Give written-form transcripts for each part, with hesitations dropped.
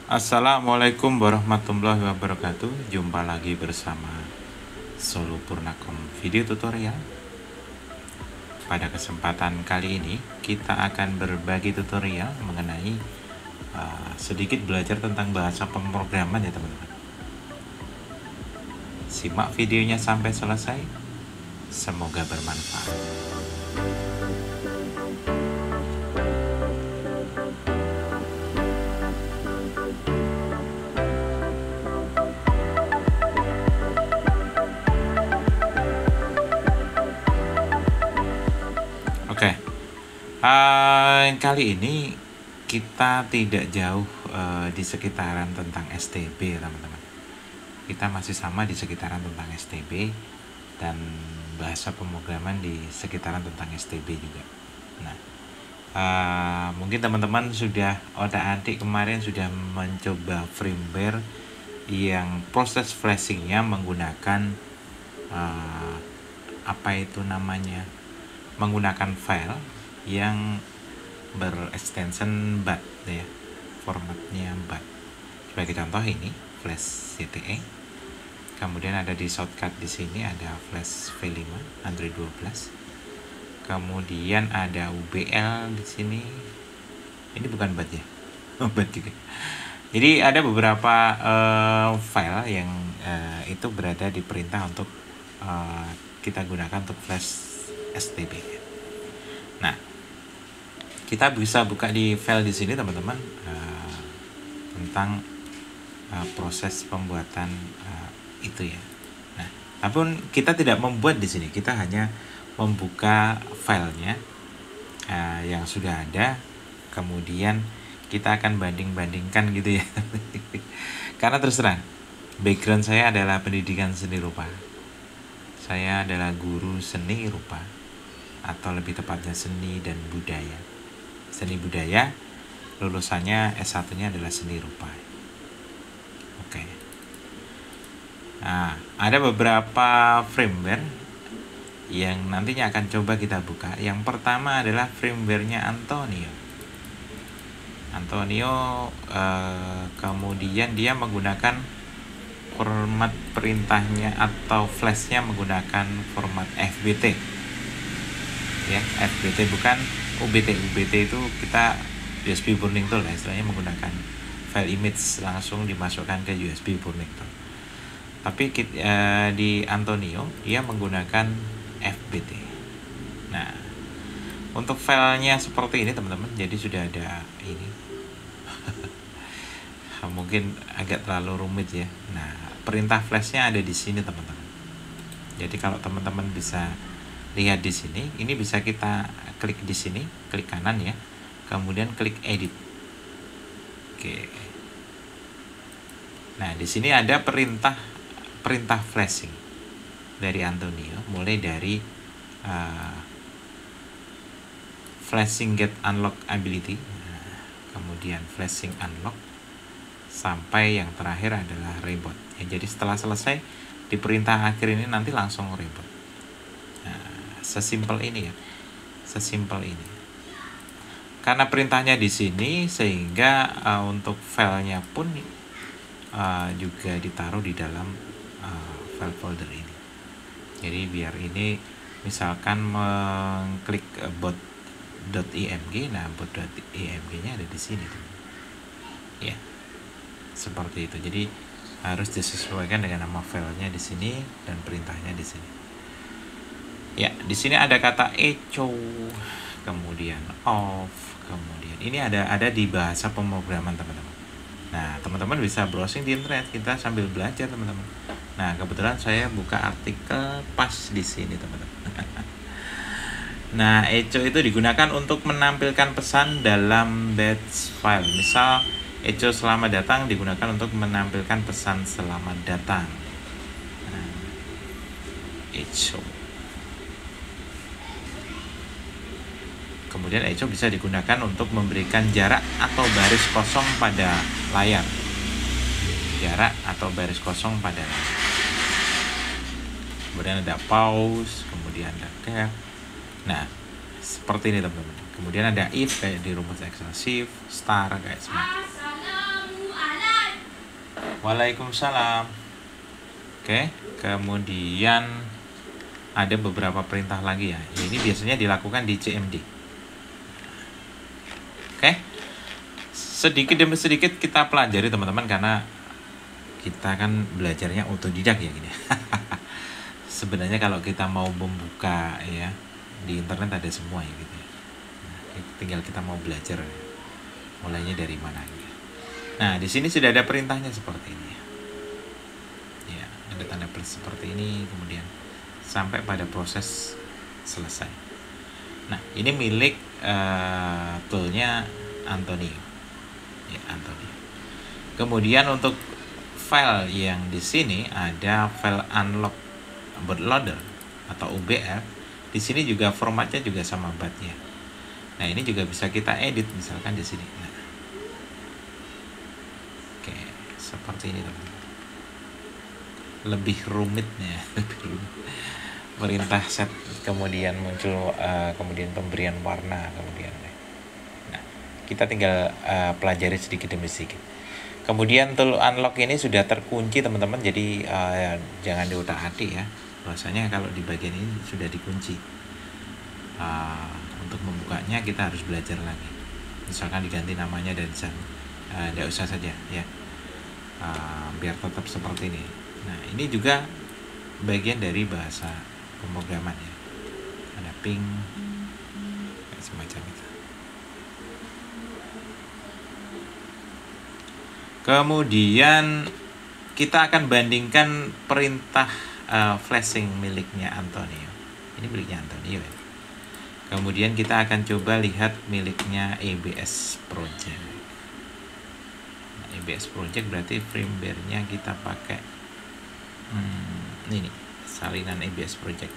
Assalamualaikum warahmatullahi wabarakatuh. Jumpa lagi bersama Solo Purnakom Video Tutorial. Pada kesempatan kali ini kita akan berbagi tutorial mengenai sedikit belajar tentang bahasa pemrograman ya teman-teman. Simak videonya sampai selesai. Semoga bermanfaat. Oke, kali ini kita tidak jauh di sekitaran tentang STB ya teman-teman. Kita masih sama di sekitaran tentang STB dan bahasa pemrograman di sekitaran tentang STB juga. Nah, mungkin teman-teman sudah otak-atik kemarin sudah mencoba firmware yang proses flashingnya menggunakan menggunakan file yang berextension BAT ya, formatnya BAT. Sebagai contoh ini flash CTE, kemudian ada di shortcut di sini ada flash V5 Android 12, kemudian ada UBL di sini. Ini bukan BAT ya, BAT juga. Jadi ada beberapa file yang itu berada di perintah untuk kita gunakan untuk flash STB. Nah, kita bisa buka di file di sini teman-teman tentang proses pembuatan itu ya. Nah, namun kita tidak membuat di sini, kita hanya membuka filenya yang sudah ada, kemudian kita akan banding-bandingkan gitu ya. Karena terus terang, background saya adalah pendidikan seni rupa. Saya adalah guru seni rupa, atau lebih tepatnya seni dan budaya. Seni budaya, lulusannya S1-nya adalah seni rupa. Oke. Nah, ada beberapa firmware yang nantinya akan coba kita buka. Yang pertama adalah firmware-nya Antonio. Kemudian dia menggunakan format perintahnya atau flashnya menggunakan format FBT ya, FBT bukan UBT. UBT itu kita USB burning tool lah, istilahnya menggunakan file image langsung dimasukkan ke USB burning tool. Tapi di Antonio dia menggunakan FBT. Nah, untuk filenya seperti ini teman-teman, jadi sudah ada ini. Mungkin agak terlalu rumit ya. Nah, perintah flashnya ada di sini teman-teman. Jadi kalau teman-teman bisa lihat di sini, ini bisa kita klik di sini, klik kanan ya, kemudian klik edit. Oke. Nah, di sini ada perintah flashing dari Antonio, mulai dari flashing get unlock ability, kemudian flashing unlock, sampai yang terakhir adalah reboot ya. Jadi setelah selesai di perintah akhir ini nanti langsung reboot. Nah, sesimpel ini ya, sesimpel ini. Karena perintahnya di sini sehingga untuk filenya pun juga ditaruh di dalam file folder ini. Jadi biar ini misalkan mengklik bot.img, nah bot.img-nya ada di sini tuh. Ya. Seperti itu. Jadi harus disesuaikan dengan nama filenya di sini dan perintahnya di sini. Ya, di sini ada kata echo, kemudian off, kemudian ini ada di bahasa pemrograman teman-teman. Nah, teman-teman bisa browsing di internet, kita sambil belajar teman-teman. Nah, kebetulan saya buka artikel pas di sini teman-teman. Nah, echo itu digunakan untuk menampilkan pesan dalam batch file. Misal echo selamat datang digunakan untuk menampilkan pesan selamat datang. Nah, echo. Kemudian echo bisa digunakan untuk memberikan jarak atau baris kosong pada layar. Jarak atau baris kosong pada layar. Kemudian ada pause, kemudian ada cap. Nah, seperti ini teman-teman. Kemudian ada if kayak di rumus Excel, shift, star kayak semua. Waalaikumsalam. Oke, kemudian ada beberapa perintah lagi ya. Ini biasanya dilakukan di CMD. Oke, sedikit demi sedikit kita pelajari teman-teman, karena kita kan belajarnya otodidak ya gini. Sebenarnya kalau kita mau membuka ya di internet ada semua ya gitu ya. Nah, tinggal kita mau belajar ya, mulainya dari mana gitu. Nah, di sini sudah ada perintahnya seperti ini ya. Ya, ada tanda plus seperti ini, kemudian sampai pada proses selesai. Nah, ini milik toolnya Antonio. Ya, Antonio. Kemudian untuk file yang di sini ada file unlock bootloader atau UBL. Di sini juga formatnya juga sama batnya. Nah, ini juga bisa kita edit misalkan di sini. Nah, oke, seperti ini teman-teman. Lebih rumitnya, lebih rumit. Perintah set, kemudian muncul kemudian pemberian warna, kemudian. Nah, kita tinggal pelajari sedikit demi sedikit. Kemudian tool unlock ini sudah terkunci teman-teman, jadi jangan diutak-atik ya. Bahwasanya kalau di bagian ini sudah dikunci. Untuk membukanya kita harus belajar lagi. Misalkan diganti namanya dan tidak usah saja ya. Biar tetap seperti ini. Nah, ini juga bagian dari bahasa pemrograman ya. Ada ping semacam itu. Kemudian kita akan bandingkan perintah flashing miliknya Antonio. Ini miliknya Antonio ya. Kemudian kita akan coba lihat miliknya EBS Project. Nah, EBS Project berarti firmware-nya kita pakai ini salinan EBS Project.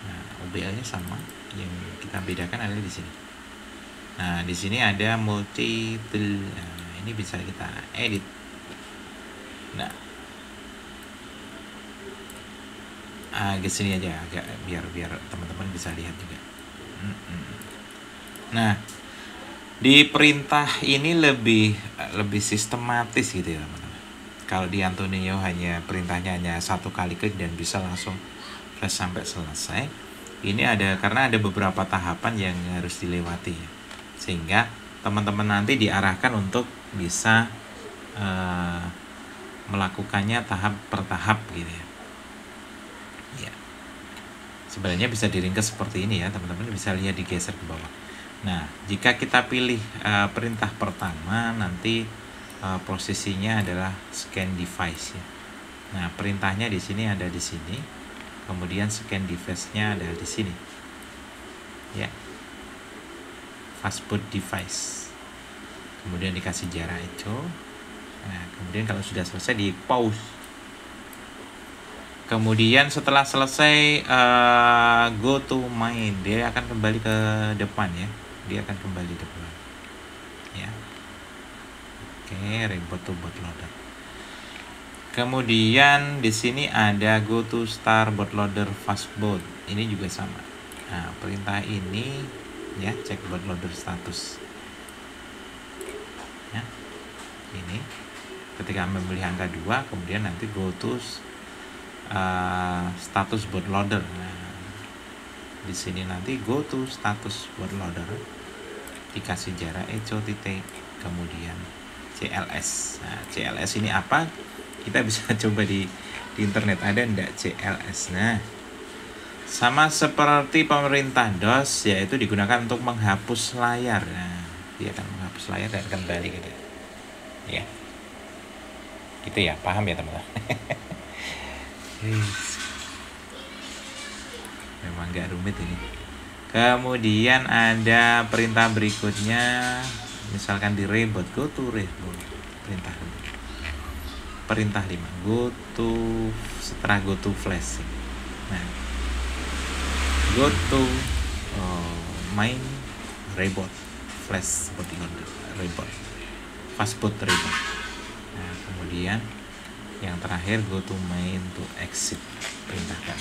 Nah, OBL-nya sama, yang kita bedakan ada di sini. Nah, di sini ada multi tool. Nah, ini bisa kita edit. Nah, ke sini aja agak biar teman-teman bisa lihat juga. Nah, di perintah ini lebih sistematis gitu ya teman-teman. Kalau di Antonio hanya perintahnya hanya satu kali klik dan bisa langsung flash sampai selesai. Ini karena ada beberapa tahapan yang harus dilewati ya. Sehingga teman-teman nanti diarahkan untuk bisa melakukannya tahap per tahap gitu ya. Ya. Sebenarnya bisa diringkas seperti ini ya, teman-teman bisa lihat digeser ke bawah. Nah, jika kita pilih perintah pertama, nanti posisinya adalah scan device ya. Nah, perintahnya di sini ada di sini. Kemudian scan device-nya ada di sini. Ya. Fastboot device. Kemudian dikasih jarak echo. Nah, kemudian kalau sudah selesai di pause. Kemudian setelah selesai go to main, dia akan kembali ke depan ya. Dia akan kembali ke depan. Ya. Oke, reboot to bootloader. Kemudian di sini ada go to start bootloader fastboot. Ini juga sama. Nah, perintah ini ya, cek bootloader status. Ya. Ini ketika memilih angka 2, kemudian nanti go to status bootloader. Nah, di sini nanti go to status bootloader, dikasih jarak echo titik, kemudian CLS. Nah, CLS ini apa? Kita bisa coba di internet ada enggak CLS. Nah, sama seperti pemerintah DOS, yaitu digunakan untuk menghapus layar. Nah, dia akan menghapus layar dan kembali gitu ya. Gitu ya, paham ya teman-teman? Memang nggak rumit ini. Kemudian ada perintah berikutnya, misalkan di reboot, go to reboot. Perintah 5, go to, setelah go to flashing. Nah, go to main reboot, flash bootloader, reboot, fastboot reboot. Nah, kemudian yang terakhir go to main to exit, perintahkan.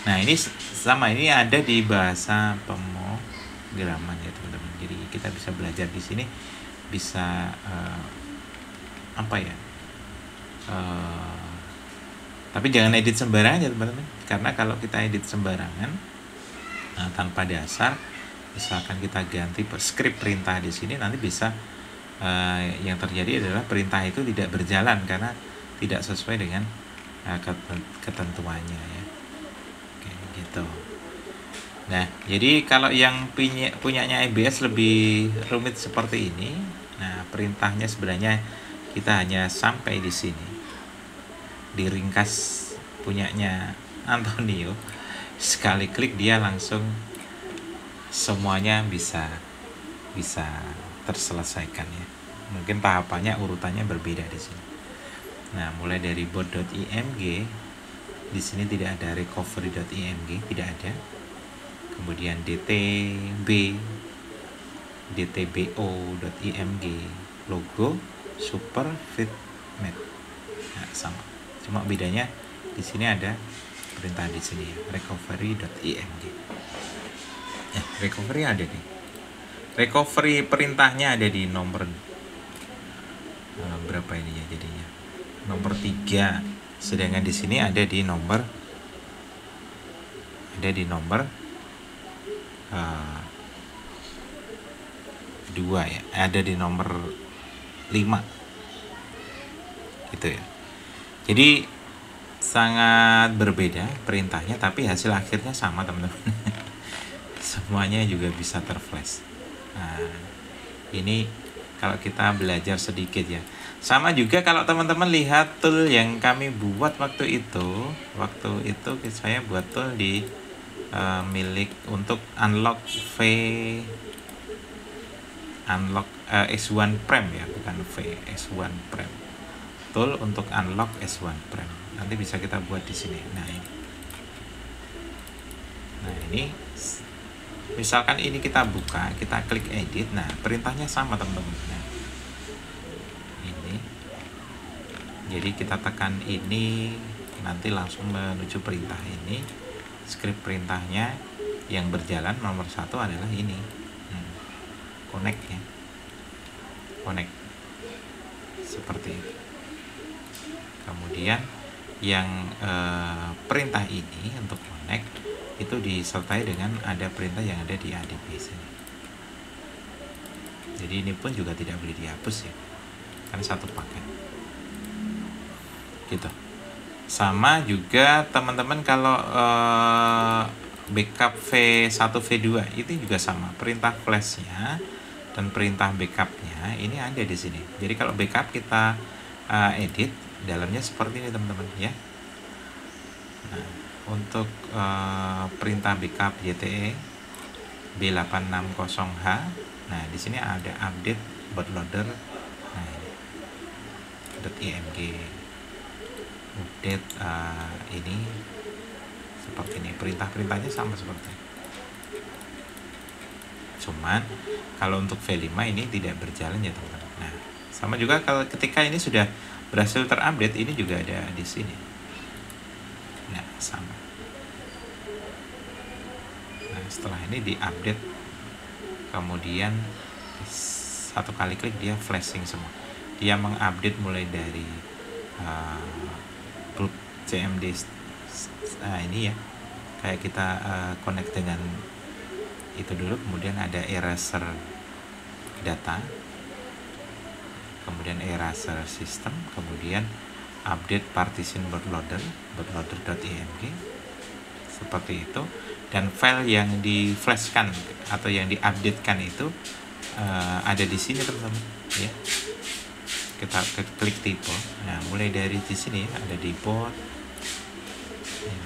Nah, ini sama, ini ada di bahasa pemrograman ya teman-teman. Jadi kita bisa belajar di sini bisa tapi jangan edit sembarangan ya teman-teman, karena kalau kita edit sembarangan tanpa dasar, misalkan kita ganti script perintah di sini, nanti bisa yang terjadi adalah perintah itu tidak berjalan karena tidak sesuai dengan ketentuannya ya. Oke, gitu. Nah, jadi kalau yang punyanya EBS lebih rumit seperti ini, nah perintahnya sebenarnya kita hanya sampai di sini. Diringkas punyanya Antonio, sekali klik dia langsung semuanya bisa terselesaikan ya. Mungkin tahapannya, urutannya berbeda di sini. Nah, mulai dari bot.img, di sini tidak ada recovery.img, tidak ada. Kemudian dtbo.img, logo, super fitment. Nah, sama. Cuma bedanya di sini ada perintah di sini ya, recovery.img. Recovery ada nih. Recovery perintahnya ada di nomor berapa ini ya jadinya? Nomor 3. Sedangkan di sini ada di nomor 2 ya. Ada di nomor 5. Gitu ya. Jadi sangat berbeda perintahnya, tapi hasil akhirnya sama teman-teman. Semuanya juga bisa terflash. Nah, ini kalau kita belajar sedikit ya. Sama juga kalau teman-teman lihat tool yang kami buat waktu itu saya buat tool di milik untuk unlock S1 Prime ya, bukan S1 Prime. Tool untuk unlock S1 Prime. Nanti bisa kita buat di sini. Nah, ini misalkan ini kita buka, kita klik edit. Nah, perintahnya sama teman-teman. Nah, ini. Jadi kita tekan ini, nanti langsung menuju perintah ini. Script perintahnya yang berjalan nomor 1 adalah ini. Connect ya. Connect. Seperti itu. Kemudian yang perintah ini untuk connect itu disertai dengan ada perintah yang ada di ADB sini. Jadi ini pun juga tidak boleh dihapus ya, kan satu paket. Gitu. Sama juga teman-teman kalau backup V1 V2 itu juga sama, perintah flashnya dan perintah backupnya ini ada di sini. Jadi kalau backup kita edit, dalamnya seperti ini teman-teman ya. Nah, untuk perintah backup YTE B860H, nah di sini ada update bootloader, nah ini .img update ini seperti ini, perintahnya sama seperti ini. Cuman kalau untuk V5 ini tidak berjalan ya teman-teman. Nah, sama juga kalau ketika ini sudah berhasil terupdate, ini juga ada di sini. Nah, sama. Nah, setelah ini diupdate, kemudian satu kali klik dia flashing semua. Dia mengupdate mulai dari group CMD ini ya, kayak kita connect dengan itu dulu, kemudian ada eraser data, kemudian eraser system, kemudian update partition bootloader.img seperti itu, dan file yang di flashkan atau yang diupdatekan itu ada di sini teman-teman ya. Kita klik tipe. Nah, mulai dari di sini ya, ada di boot ya.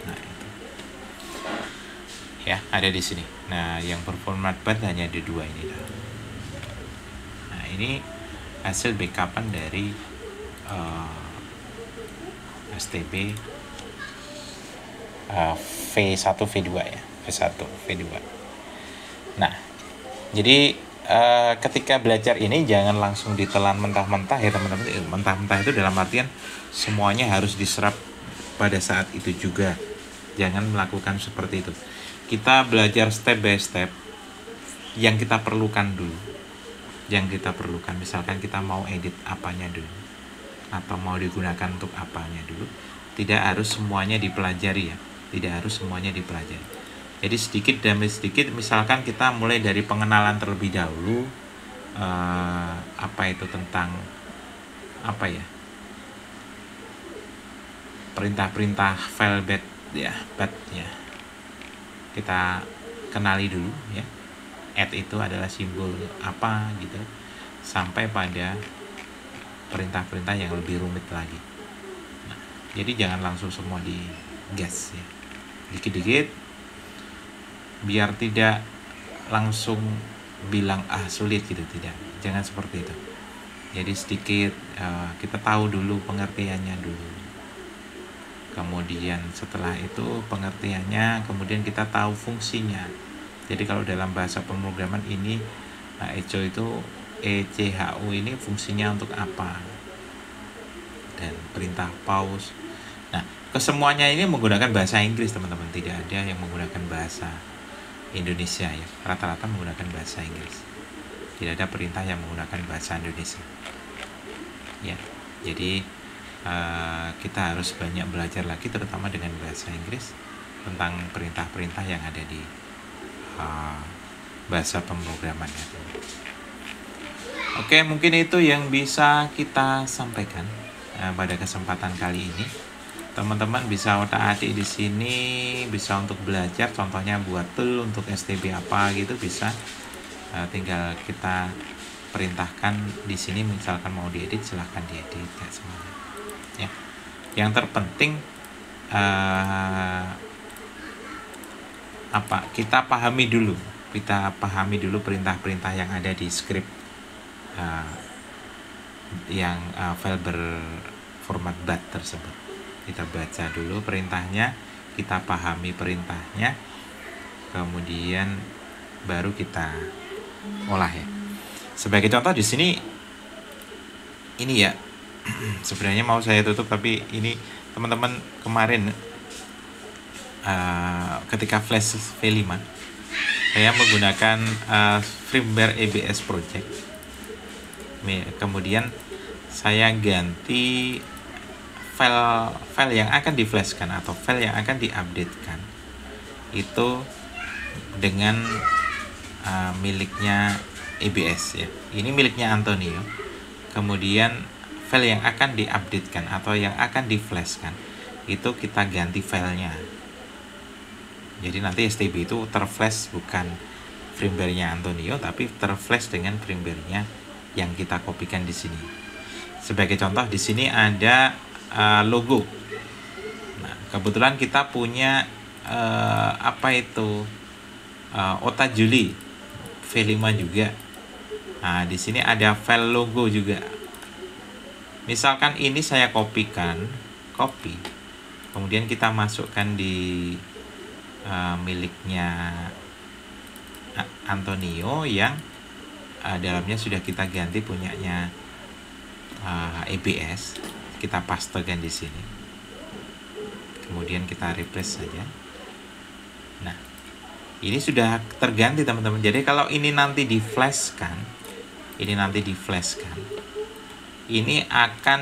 Nah, itu ya, ada di sini. Nah, yang berformat BAT hanya ada 2 ini. Nah, ini hasil backupan dari STB V1 V2 ya, V1 V2. Nah, jadi ketika belajar ini jangan langsung ditelan mentah-mentah ya teman-teman. Mentah-mentah itu dalam artian semuanya harus diserap pada saat itu juga. Jangan melakukan seperti itu. Kita belajar step by step yang kita perlukan dulu. Yang kita perlukan, misalkan kita mau edit apanya dulu, atau mau digunakan untuk apanya dulu. Tidak harus semuanya dipelajari ya, tidak harus semuanya dipelajari. Jadi sedikit demi sedikit, misalkan kita mulai dari pengenalan terlebih dahulu, apa itu tentang apa ya, perintah-perintah file bat ya, kita kenali dulu ya. Add itu adalah simbol apa gitu, sampai pada perintah-perintah yang lebih rumit lagi. Nah, jadi jangan langsung semua di gas ya, dikit-dikit, biar tidak langsung bilang sulit gitu, tidak, jangan seperti itu. Jadi sedikit kita tahu dulu pengertiannya dulu, kemudian setelah itu pengertiannya, kemudian kita tahu fungsinya. Jadi kalau dalam bahasa pemrograman ini echo itu ECHO ini fungsinya untuk apa, dan perintah pause. Nah, kesemuanya ini menggunakan bahasa Inggris teman-teman, tidak ada yang menggunakan bahasa Indonesia ya, rata-rata menggunakan bahasa Inggris, tidak ada perintah yang menggunakan bahasa Indonesia ya. Jadi kita harus banyak belajar lagi, terutama dengan bahasa Inggris, tentang perintah-perintah yang ada di bahasa pemrograman ya. Oke, mungkin itu yang bisa kita sampaikan pada kesempatan kali ini. Teman-teman bisa otak-atik di sini, bisa untuk belajar, contohnya buat tool untuk STB apa gitu bisa. Tinggal kita perintahkan di sini, misalkan mau diedit silahkan diedit ya semuanya. Ya. Yang terpenting kita pahami dulu perintah-perintah yang ada di script yang file berformat bat tersebut. Kita baca dulu perintahnya, kita pahami perintahnya, kemudian baru kita olah ya. Sebagai contoh di sini ini ya, sebenarnya mau saya tutup, tapi ini teman-teman kemarin ketika flash V5 saya menggunakan firmware EBS project, kemudian saya ganti file yang akan di flashkan atau file yang akan diupdatekan itu dengan miliknya EBS ya, ini miliknya Antonio. Kemudian file yang akan diupdatekan atau yang akan di flashkan itu kita ganti filenya. Jadi nanti STB itu terflash bukan firmware-nya Antonio, tapi terflash dengan firmware-nya yang kita kopikan di sini. Sebagai contoh di sini ada logo. Nah, kebetulan kita punya Ota Juli V5 juga. Nah, di sini ada file logo juga. Misalkan ini saya copy, kemudian kita masukkan di miliknya Antonio yang dalamnya sudah kita ganti punyanya EBS, kita pastekan di sini, kemudian kita refresh saja. Nah, ini sudah terganti teman-teman. Jadi kalau ini nanti di flashkan, ini akan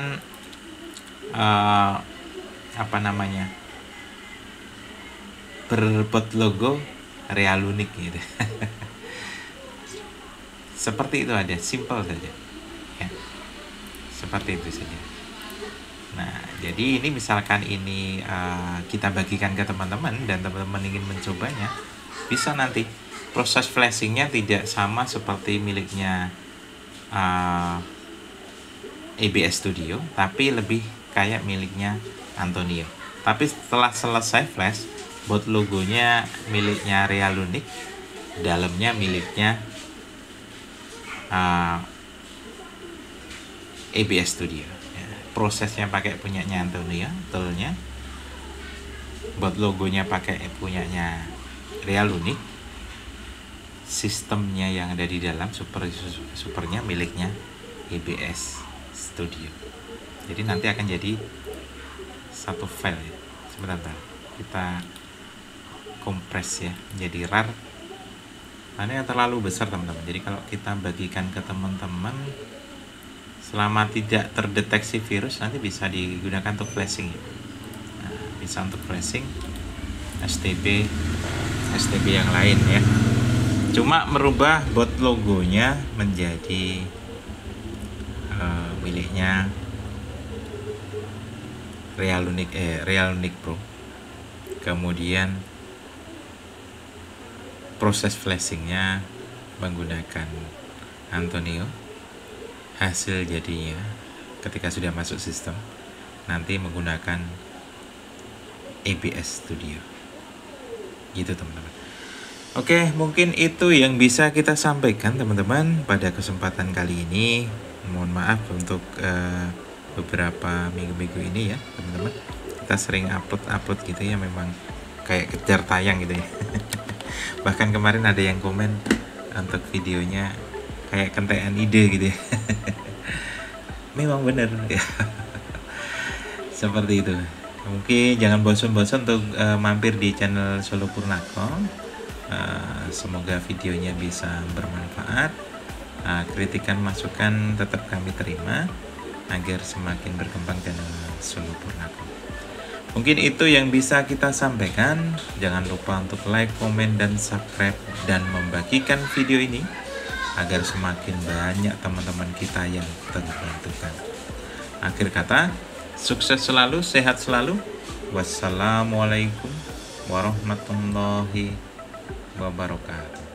berbuat logo Realunik gitu. Seperti itu aja, simple saja ya. Seperti itu saja. Nah, jadi ini misalkan ini kita bagikan ke teman-teman dan teman-teman ingin mencobanya, bisa nanti proses flashingnya tidak sama seperti miliknya EBS Studio, tapi lebih kayak miliknya Antonio. Tapi setelah selesai flash, buat logonya miliknya Realunik, dalamnya miliknya EBS Studio ya. Prosesnya pakai punyanya Antonio, toolnya, buat logonya pakai punyanya Realunik, sistemnya yang ada di dalam supernya miliknya EBS Studio. Jadi nanti akan jadi satu file ya. Sebentar kita kompres ya, jadi rar Karena yang terlalu besar teman-teman. Jadi kalau kita bagikan ke teman-teman, selama tidak terdeteksi virus, nanti bisa digunakan untuk flashing ya. Nah, bisa untuk flashing STB yang lain ya. Cuma merubah bot logonya menjadi miliknya Realunic Pro. Kemudian proses flashingnya menggunakan Antonio. Hasil jadinya ketika sudah masuk sistem nanti menggunakan ABS Studio. Gitu teman-teman. Oke, mungkin itu yang bisa kita sampaikan teman-teman pada kesempatan kali ini. Mohon maaf untuk beberapa minggu-minggu ini ya teman-teman. Kita sering upload gitu ya, memang kayak kejar tayang gitu ya. Bahkan kemarin ada yang komen untuk videonya kayak kentekan ide gitu ya. Memang benar ya. Seperti itu. Mungkin jangan bosan-bosan untuk mampir di channel Solo Purnako. Semoga videonya bisa bermanfaat. Kritikan masukan tetap kami terima agar semakin berkembang channel Solo Purnako. Mungkin itu yang bisa kita sampaikan. Jangan lupa untuk like, komen, dan subscribe, dan membagikan video ini agar semakin banyak teman-teman kita yang terbantukan. Akhir kata, sukses selalu, sehat selalu. Wassalamualaikum warahmatullahi wabarakatuh.